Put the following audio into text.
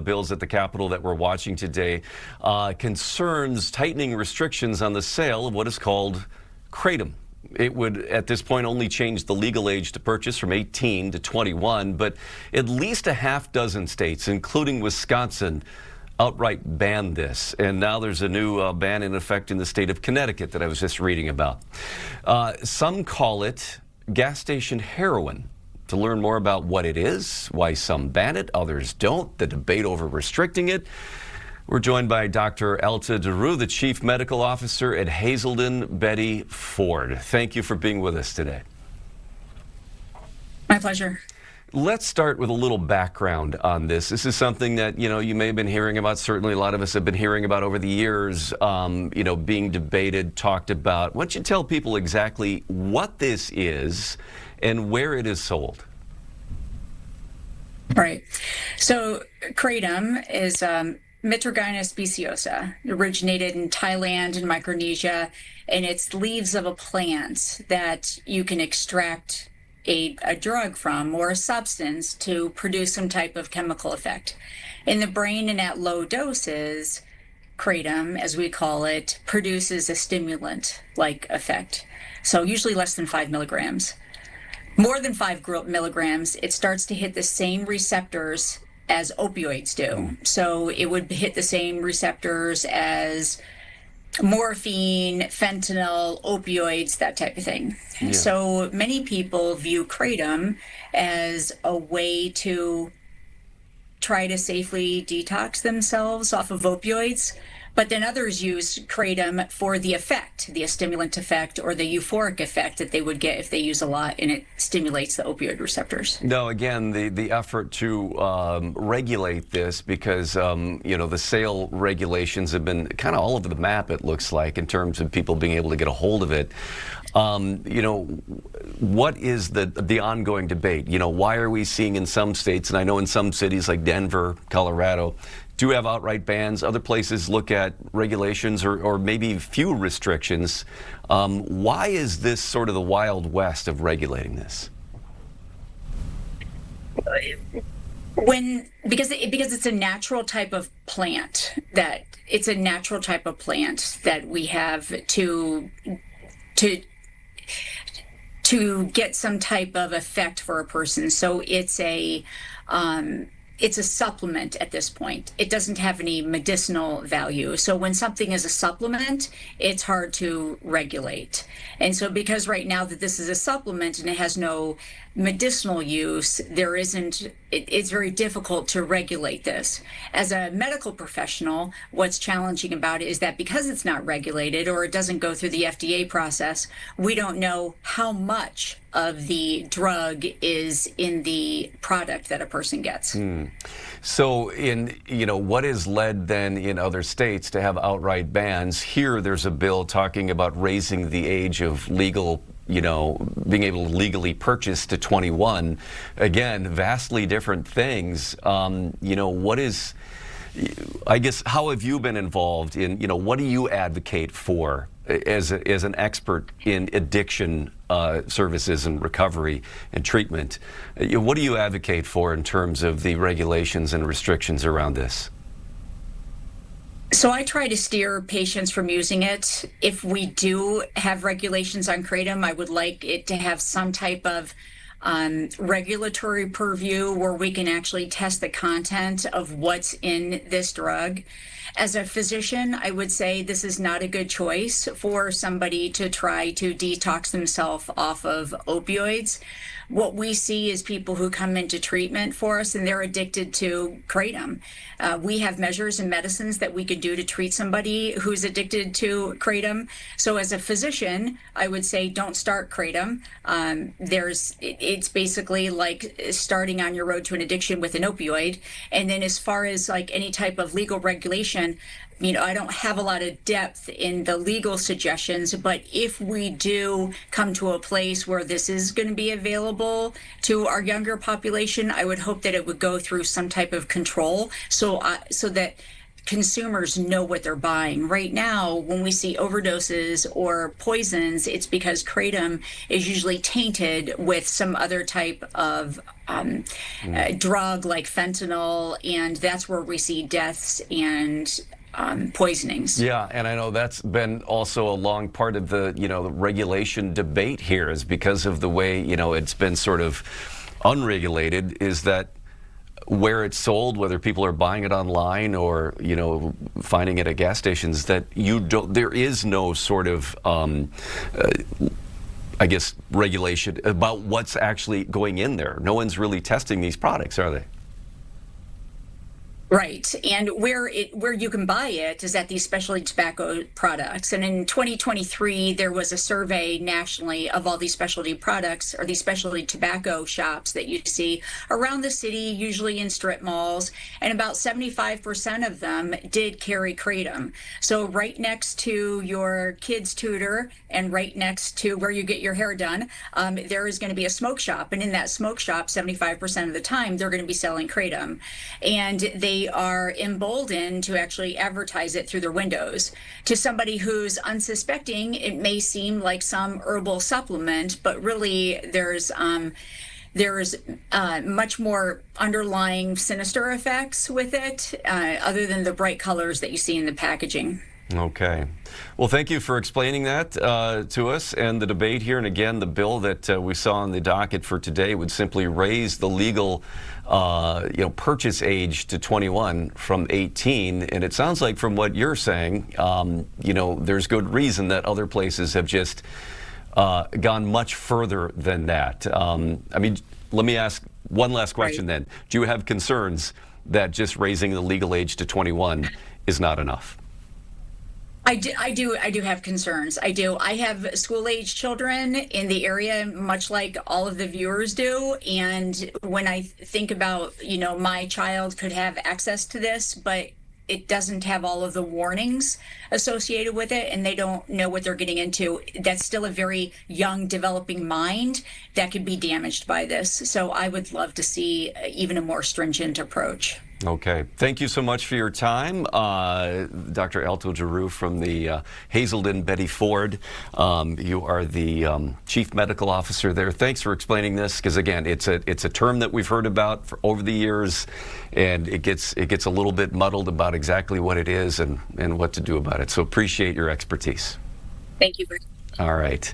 bills at the Capitol that we're watching today concerns tightening restrictions on the sale of what is called Kratom. It would, at this point, only change the legal age to purchase from 18 to 21, but at least a half dozen states, including Wisconsin, outright banned this. And now there's a new ban in effect in the state of Connecticut that I was just reading about. Some call it gas station heroin. To learn more about what it is, why some ban it, others don't, the debate over restricting it, we're joined by Dr. Alta Deroo, the Chief Medical Officer at Hazelden Betty Ford. Thank you for being with us today. My pleasure. Let's start with a little background on this. This is something that, you may have been hearing about. Certainly a lot of us have been hearing about over the years, being debated, talked about. Why don't you tell people exactly what this is and where it is sold? Right. So Kratom is Mitragyna speciosa. It originated in Thailand and Micronesia, and it's leaves of a plant that you can extract a drug from, or a substance, to produce some type of chemical effect. In the brain and at low doses, Kratom, as we call it, produces a stimulant-like effect. So usually less than 5 milligrams. More than 5 milligrams, it starts to hit the same receptors as opioids do. So it would hit the same receptors as morphine, fentanyl, opioids, that type of thing. Yeah. So many people view Kratom as a way to try to safely detox themselves off of opioids. But then others use Kratom for the effect, the stimulant effect, or the euphoric effect that they would get if they use a lot, and it stimulates the opioid receptors. No, again, the effort to regulate this, because, the sale regulations have been kind of all over the map, it looks like, in terms of people being able to get a hold of it. What is the ongoing debate? Why are we seeing in some states, and I know in some cities like Denver, Colorado, do have outright bans. Other places look at regulations or maybe few restrictions. Why is this sort of the Wild West of regulating this? Because it's a natural type of plant that we have to get some type of effect for a person. So it's a supplement at this point. It doesn't have any medicinal value. So when something is a supplement, it's hard to regulate. And so because right now that this is a supplement and it has no medicinal use, it's very difficult to regulate this. As a medical professional, what's challenging about it is that because it's not regulated, or it doesn't go through the FDA process, we don't know how much of the drug is in the product that a person gets. So what has led then in other states to have outright bans? Here there's a bill talking about raising the age of legal, being able to legally purchase to 21. Again, vastly different things. I guess, how have you been involved in, what do you advocate for as an expert in addiction services and recovery and treatment? What do you advocate for in terms of the regulations and restrictions around this? So I try to steer patients from using it. If we do have regulations on Kratom, I would like it to have some type of regulatory purview where we can actually test the content of what's in this drug. As a physician, I would say this is not a good choice for somebody to try to detox themselves off of opioids. What we see is people who come into treatment for us and they're addicted to Kratom. We have measures and medicines that we could do to treat somebody who's addicted to Kratom. So as a physician, I would say don't start Kratom. It's basically like starting on your road to an addiction with an opioid. And then as far as like any type of legal regulation, I don't have a lot of depth in the legal suggestions, but if we do come to a place where this is going to be available to our younger population, I would hope that it would go through some type of control so that consumers know what they're buying. Right now, when we see overdoses or poisons, it's because Kratom is usually tainted with some other type of drug like fentanyl, and that's where we see deaths and poisonings. Yeah, and I know that's been also a long part of the, the regulation debate here, is because of the way, it's been sort of unregulated, is that where it's sold, whether people are buying it online or, finding it at gas stations, that there is no sort of, I guess, regulation about what's actually going in there. No one's really testing these products, are they? Right. And where you can buy it is at these specialty tobacco products. And in 2023, there was a survey nationally of all these specialty products, or these specialty tobacco shops that you see around the city, usually in strip malls, and about 75% of them did carry Kratom. So right next to your kid's tutor and right next to where you get your hair done, there is going to be a smoke shop. And in that smoke shop, 75% of the time, they're going to be selling Kratom. And they are emboldened to actually advertise it through their windows. To somebody who's unsuspecting, it may seem like some herbal supplement, but really there's much more underlying sinister effects with it, other than the bright colors that you see in the packaging. Okay. Well, thank you for explaining that to us and the debate here. And again, the bill that we saw on the docket for today would simply raise the legal purchase age to 21 from 18. And it sounds like from what you're saying, there's good reason that other places have just gone much further than that. Let me ask one last question then. Do you have concerns that just raising the legal age to 21 is not enough? I do have concerns. I do. I have school-age children in the area, much like all of the viewers do. And when I think about, my child could have access to this, but it doesn't have all of the warnings associated with it, and they don't know what they're getting into. That's still a very young, developing mind that could be damaged by this. So I would love to see even a more stringent approach. Okay. Thank you so much for your time, Dr. Alta Deroo from the Hazelden Betty Ford. You are the Chief Medical Officer there. Thanks for explaining this, because again, it's a term that we've heard about for over the years, and it gets a little bit muddled about exactly what it is and what to do about it. So appreciate your expertise. Thank you. All right.